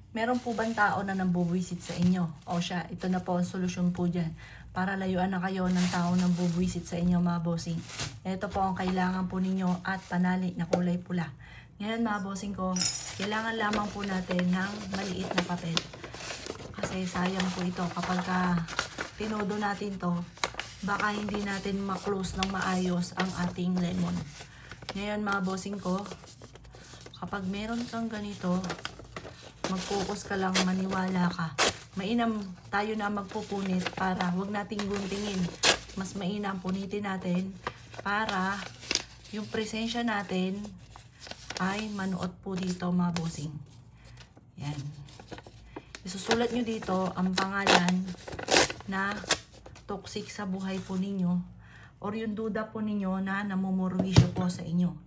Meron po bang tao na nambubuwisit sa inyo? O siya, ito na po ang solusyon po dyan. Para layuan na kayo ng tao na nambubuwisit sa inyo mga bossing. Ito po ang kailangan po ninyo at panali na kulay pula. Ngayon mga bossing ko, kailangan lamang po natin ng maliit na papel. Kasi sayang po ito kapag tinodo natin to, baka hindi natin ma-close ng maayos ang ating lemon. Ngayon mga bossing ko, kapag meron kang ganito, mag-focus ka lang, maniwala ka. Mainam tayo na magpupunit para wag nating guntingin. Mas mainam punitin natin para yung presensya natin ay manuot po dito mga bossing. Yan. Isusulat nyo dito ang pangalan na toxic sa buhay po ninyo or yung duda po ninyo na namumurwisyo po sa inyo.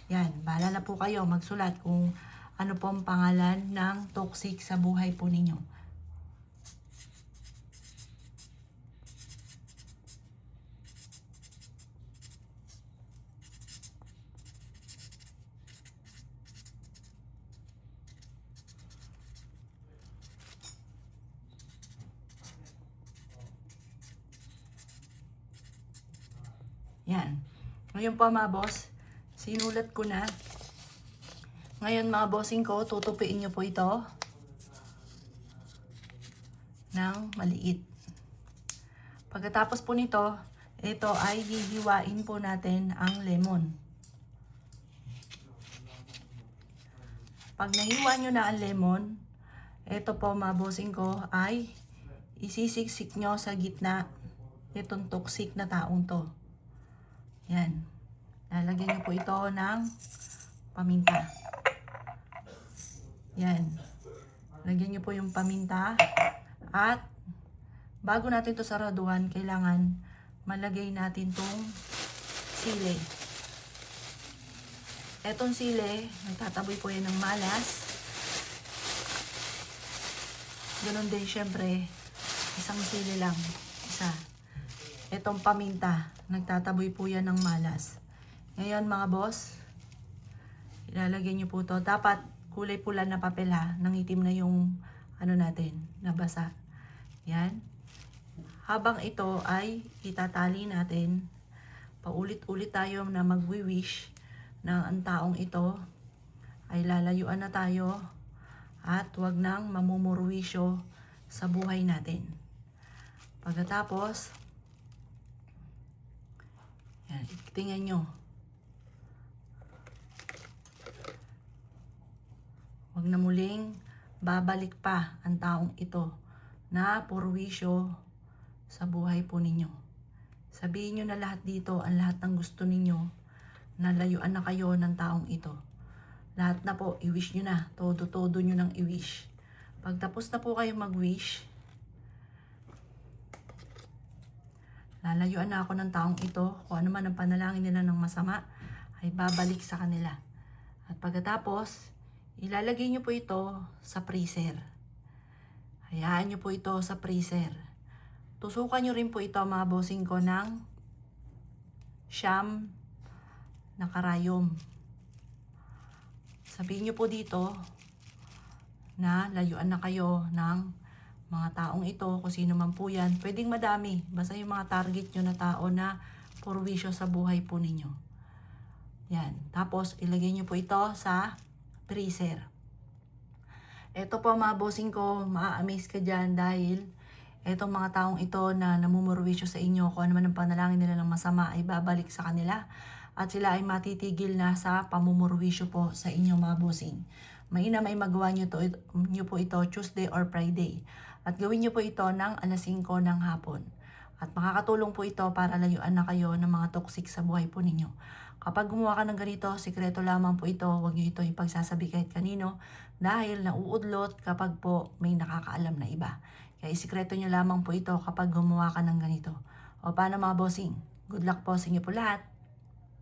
Yan. Bahala na po kayo magsulat kung ano po ang pangalan ng toxic sa buhay po ninyo. Yan. Ngayon po mga boss, sinulat ko na. Ngayon mga bossing ko, tutupiin nyo po ito ng maliit. Pagkatapos po nito, ito ay hihiwain po natin ang lemon. Pag nahiwa nyo na ang lemon, ito po mga bossing ko ay isisiksik nyo sa gitna itong toxic na taong to. Yan. Lalagyan nyo po ito ng paminta. Yan. Lagyan nyo po yung paminta. At bago natin to saraduhan, kailangan malagay natin tong sili. Etong sili, nagtataboy po yan ng malas. Ganon din syempre, isang sili lang. Isa. Etong paminta, nagtataboy po yan ng malas. Ngayon mga boss, ilalagay nyo po to. Dapat kulay pula na papel ha, nang itim na yung ano natin, nabasa. Yan. Habang ito ay itatali natin, paulit-ulit tayo na magwi-wish na ang taong ito ay lalayuan na tayo at wag nang mamumurwisyo sa buhay natin. Pagkatapos, yan, tingnan nyo. Huwag na muling babalik pa ang taong ito na purwisyo sa buhay po ninyo. Sabihin nyo na lahat dito, ang lahat ng gusto ninyo, na layuan na kayo ng taong ito. Lahat na po, i-wish nyo na. Todo-todo nyo nang i-wish. Pagtapos na po kayo mag-wish, lalayuan na ako ng taong ito. Kung ano man ang panalangin nila ng masama, ay babalik sa kanila. At pagkatapos, ilalagay nyo po ito sa freezer. Hayaan nyo po ito sa freezer. Tusukan nyo rin po ito mga bossing ko ng siyam na karayom. Sabihin nyo po dito na layuan na kayo ng mga taong ito, kung sino man po yan. Pwedeng madami. Basta yung mga target nyo na tao na purwisyo sa buhay po ninyo. Yan. Tapos, ilagay nyo po ito sa freezer. Ito po mga bossing ko, maa-amaze ka dyan dahil etong mga taong ito na namumurwisyo sa inyo, kung ano man ang panalangin nila ng masama ay babalik sa kanila at sila ay matitigil na sa pamumurwisyo po sa inyo mga bossing. Mainam ay magawa nyo po ito Tuesday or Friday at gawin nyo po ito ng alas 5 ng hapon. At makakatulong po ito para layuan na kayo ng mga toxic sa buhay po ninyo. Kapag gumawa ka ng ganito, sikreto lamang po ito. Huwag nyo ito ipagsasabi kahit kanino dahil nauudlot kapag po may nakakaalam na iba. Kaya sikreto nyo lamang po ito kapag gumawa ka ng ganito. O paano mga bossing? Good luck po sa inyo po lahat.